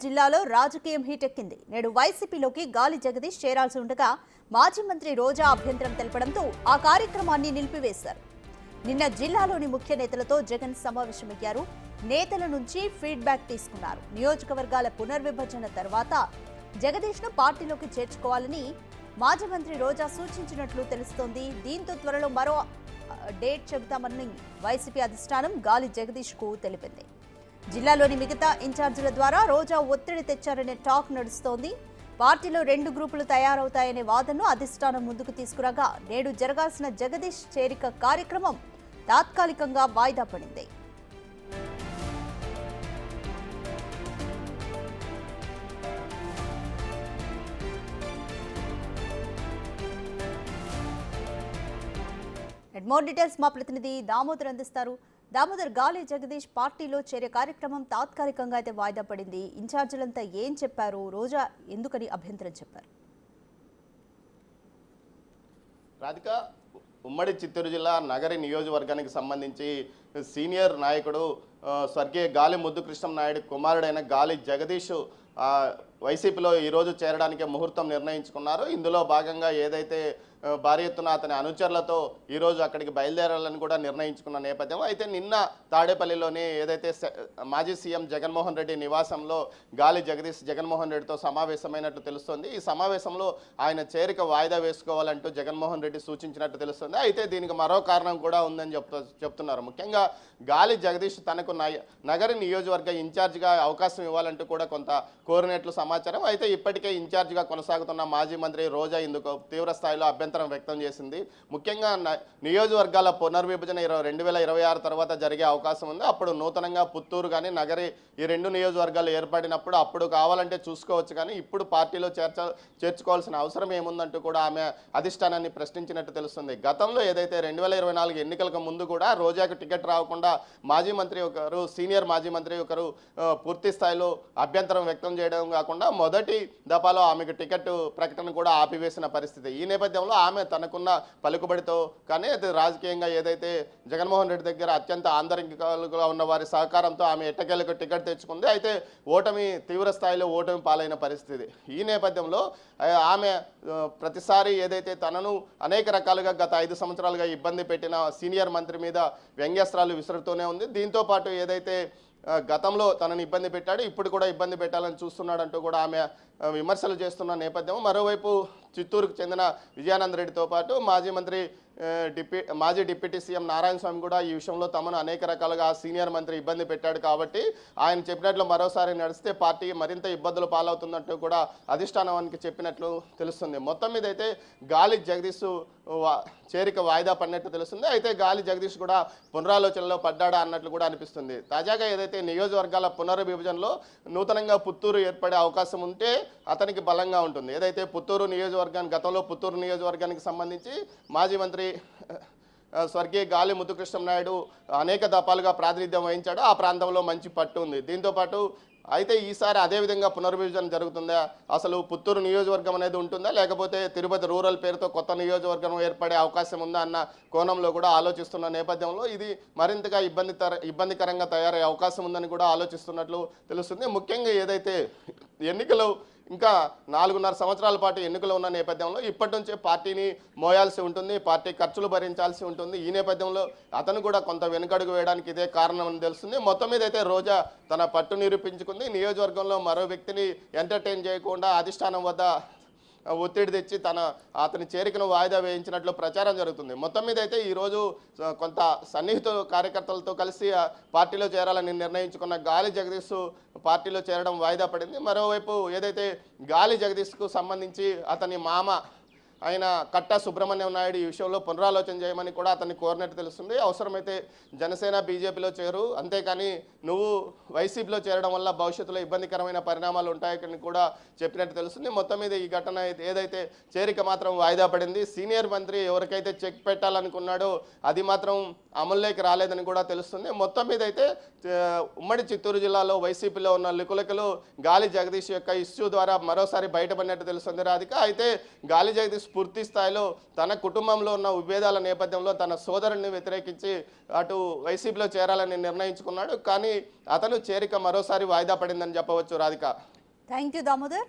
జిల్లాలో రాజకీయం హీటెక్కింది. నేడు వైసీపీలోకి గాలి జగదీష్ చేరాల్సి ఉండగా మాజీ మంత్రి రోజా అభ్యంతరం తెలపడంతో ఆ కార్యక్రమాన్ని నిలిపివేశారు. నిన్న జిల్లాలోని ముఖ్య నేతలతో జగన్ సమావేశమయ్యారు. నేతల నుంచి ఫీడ్బ్యాక్ తీసుకున్నారు. నియోజకవర్గాల పునర్విభజన తర్వాత జగదీష్ను పార్టీలోకి చేర్చుకోవాలని మాజీ మంత్రి రోజా సూచించినట్లు తెలుస్తోంది. దీంతో త్వరలో మరో డేట్ చెబుతామని వైసీపీ అధిష్టానం గాలి జగదీష్కు తెలిపింది. జిల్లాలోని మిగతా ఇన్ఛార్జీల ద్వారా రోజా ఒత్తిడి తెచ్చారనే టాక్ నడుస్తోంది. పార్టీలో 2 గ్రూపులు తయారవుతాయనే వాదనను అధిష్టానం ముందుకు తీసుకురాగా నేడు జరగాల్సిన జగదీష్ చేరిక కార్యక్రమం తాత్కాలికంగా వాయిదా పడింది. మోర్ డీటెయిల్స్ మా ప్రతినిధి దామోదర్ అందిస్తారు. దామోదర్, గాలి జగదీష్ పార్టీలో చేరే కార్యక్రమం తాత్కాలికంగా అయితే వాయిదా పడింది. ఇన్ఛార్జీలంతా ఏం చెప్పారు? రోజా ఎందుకని అభ్యంతరం చెప్పారు? రాధిక, ఉమ్మడి చిత్తూరు జిల్లా నగరి నియోజకవర్గానికి సంబంధించి సీనియర్ నాయకుడు స్వర్గీయ గాలి ముద్దుకృష్ణం నాయుడు కుమారుడైన గాలి జగదీష్ వైసీపీలో ఈరోజు చేరడానికి ముహూర్తం నిర్ణయించుకున్నారు. ఇందులో భాగంగా ఏదైతే భారీ ఎత్తున అతని అనుచరులతో ఈరోజు అక్కడికి బయలుదేరాలని కూడా నిర్ణయించుకున్న నేపథ్యం. అయితే నిన్న తాడేపల్లిలోని ఏదైతే మాజీ సీఎం జగన్మోహన్ రెడ్డి నివాసంలో గాలి జగదీష్ జగన్మోహన్ రెడ్డితో సమావేశమైనట్లు తెలుస్తుంది. ఈ సమావేశంలో ఆయన చేరిక వాయిదా వేసుకోవాలంటూ జగన్మోహన్ రెడ్డి సూచించినట్టు తెలుస్తుంది. అయితే దీనికి మరో కారణం కూడా ఉందని చెప్తున్నారు. ముఖ్యంగా గాలి జగదీష్ తనకు నగరి నియోజకవర్గ ఇన్ఛార్జిగా అవకాశం ఇవ్వాలంటూ కూడా కొంత కోరినట్లు సమాచారం. అయితే ఇప్పటికే ఇన్ఛార్జిగా కొనసాగుతున్న మాజీ మంత్రి రోజా ఇందుకు తీవ్ర స్థాయిలో అభ్యంతరం వ్యక్తం చేసింది. ముఖ్యంగా నియోజకవర్గాల పునర్విభజన 2026 తర్వాత జరిగే అవకాశం ఉంది. అప్పుడు నూతనంగా పుత్తూరు కానీ నగరి ఈ 2 నియోజకవర్గాలు ఏర్పడినప్పుడు అప్పుడు కావాలంటే చూసుకోవచ్చు, కానీ ఇప్పుడు పార్టీలో చేర్చుకోవాల్సిన అవసరం ఏముందంటూ కూడా ఆమె అధిష్టానాన్ని ప్రశ్నించినట్టు తెలుస్తుంది. గతంలో ఏదైతే 2024 ఎన్నికలకు ముందు కూడా రోజాకు టికెట్ రాకుండా మాజీ మంత్రి ఒకరు, సీనియర్ మాజీ మంత్రి ఒకరు పూర్తి స్థాయిలో అభ్యంతరం వ్యక్తం చేయడం కాకుండా మొదటి దఫాలో ఆమెకు టికెట్ ప్రకటన కూడా ఆపివేసిన పరిస్థితి. ఈ నేపథ్యంలో ఆమె తనకున్న పలుకుబడితో కానీ రాజకీయంగా ఏదైతే జగన్మోహన్ రెడ్డి దగ్గర అత్యంత ఆంతరికాలుగా ఉన్న వారి సహకారంతో ఆమె ఎట్టకేలకు టికెట్ తెచ్చుకుంది. అయితే తీవ్ర స్థాయిలో ఓటమి పాలైన పరిస్థితి. ఈ నేపథ్యంలో ఆమె ప్రతిసారి ఏదైతే తనను అనేక రకాలుగా గత 5 సంవత్సరాలుగా ఇబ్బంది పెట్టిన సీనియర్ మంత్రి మీద వ్యంగ్యాస్త్రాలు విసురుతూనే ఉంది. దీంతో పాటు ఏదైతే గతంలో తనని ఇబ్బంది పెట్టాడు, ఇప్పుడు కూడా ఇబ్బంది పెట్టాలని చూస్తున్నాడంటూ కూడా ఆమె విమర్శలు చేస్తున్న నేపథ్యం. మరోవైపు చిత్తూరుకు చెందిన విజయానంద రెడ్డితో పాటు మాజీ డిప్యూటీ సీఎం నారాయణ స్వామి కూడా ఈ విషయంలో తమను అనేక రకాలుగా సీనియర్ మంత్రి ఇబ్బంది పెట్టాడు కాబట్టి ఆయన చెప్పినట్లు మరోసారి నడిస్తే పార్టీ మరింత ఇబ్బందులు పాలవుతున్నట్టు కూడా అధిష్టానానికి చెప్పినట్లు తెలుస్తుంది. మొత్తం మీద అయితే గాలి జగదీష్ చేరిక వాయిదా పడినట్టు తెలుస్తుంది. అయితే గాలి జగదీష్ కూడా పునరాలోచనలో పడ్డాడా అన్నట్లు కూడా అనిపిస్తుంది. తాజాగా ఏదైతే నియోజకవర్గాల పునర్విభజనలో నూతనంగా పుత్తూరు ఏర్పడే అవకాశం ఉంటే అతనికి బలంగా ఉంటుంది. ఏదైతే పుత్తూరు నియోజకవర్గానికి గతంలో పుత్తూరు నియోజకవర్గానికి సంబంధించి మాజీ మంత్రి స్వర్గీయ గాలి ముద్దుకృష్ణం నాయుడు అనేక దఫాలుగా ప్రాతినిధ్యం వహించాడు. ఆ ప్రాంతంలో మంచి పట్టు ఉంది. దీంతోపాటు అయితే ఈసారి అదేవిధంగా పునర్విభజన జరుగుతుందా, అసలు పుత్తూరు నియోజకవర్గం అనేది ఉంటుందా, లేకపోతే తిరుపతి రూరల్ పేరుతో కొత్త నియోజకవర్గం ఏర్పడే అవకాశం ఉందా అన్న కోణంలో కూడా ఆలోచిస్తున్న నేపథ్యంలో ఇది మరింతగా ఇబ్బందికరంగా తయారయ్యే అవకాశం ఉందని కూడా ఆలోచిస్తున్నట్లు తెలుస్తుంది. ముఖ్యంగా ఏదైతే ఎన్నికలు ఇంకా 4.5 సంవత్సరాల పాటు ఎన్నికలు ఉన్న నేపథ్యంలో ఇప్పటి నుంచే పార్టీని మోయాల్సి ఉంటుంది, పార్టీ ఖర్చులు భరించాల్సి ఉంటుంది. ఈ నేపథ్యంలో అతను కూడా కొంత వెనుకడుగు వేయడానికి ఇదే కారణం అని తెలుస్తుంది. మొత్తం మీద అయితే రోజా తన పట్టు నిరూపించుకుంది. నియోజకవర్గంలో మరో వ్యక్తిని ఎంటర్టైన్ చేయకుండా అధిష్టానం వద్ద ఒత్తిడి తెచ్చి అతని చేరికను వాయిదా వేయించినట్లు ప్రచారం జరుగుతుంది. మొత్తం మీద అయితే ఈరోజు కొంత సన్నిహిత కార్యకర్తలతో కలిసి పార్టీలో చేరాలని నిర్ణయించుకున్న గాలి జగదీష్ పార్టీలో చేరడం వాయిదా పడింది. మరోవైపు ఏదైతే గాలి జగదీష్కు సంబంధించి అతని మామ ఆయన కట్టా సుబ్రహ్మణ్యం నాయుడు ఈ విషయంలో పునరాలోచన చేయమని కూడా అతన్ని కోరినట్టు తెలుస్తుంది. అవసరమైతే జనసేన బీజేపీలో చేరు, అంతేకాని నువ్వు వైసీపీలో చేరడం వల్ల భవిష్యత్తులో ఇబ్బందికరమైన పరిణామాలు ఉంటాయని కూడా చెప్పినట్టు తెలుస్తుంది. మొత్తం మీద ఈ ఘటన ఏదైతే చేరిక మాత్రం వాయిదా పడింది. సీనియర్ మంత్రి ఎవరికైతే చెక్ పెట్టాలనుకున్నాడో అది మాత్రం అమల్లోకి రాలేదని కూడా తెలుస్తుంది. మొత్తం మీద అయితే ఉమ్మడి చిత్తూరు జిల్లాలో వైసీపీలో ఉన్న లికులకలు గాలి జగదీష్ యొక్క ఇష్యూ ద్వారా మరోసారి బయటపడినట్టు తెలుస్తుంది రాధిక. అయితే గాలి జగదీష్ పూర్తి స్థాయిలో తన కుటుంబంలో ఉన్న విభేదాల నేపథ్యంలో తన సోదరుడిని వ్యతిరేకించి అటు వైసీపీలో చేరాలని నిర్ణయించుకున్నాడు. కానీ అతను చేరిక మరోసారి వాయిదా పడిందని చెప్పవచ్చు. రాధిక. Thank you Damodar.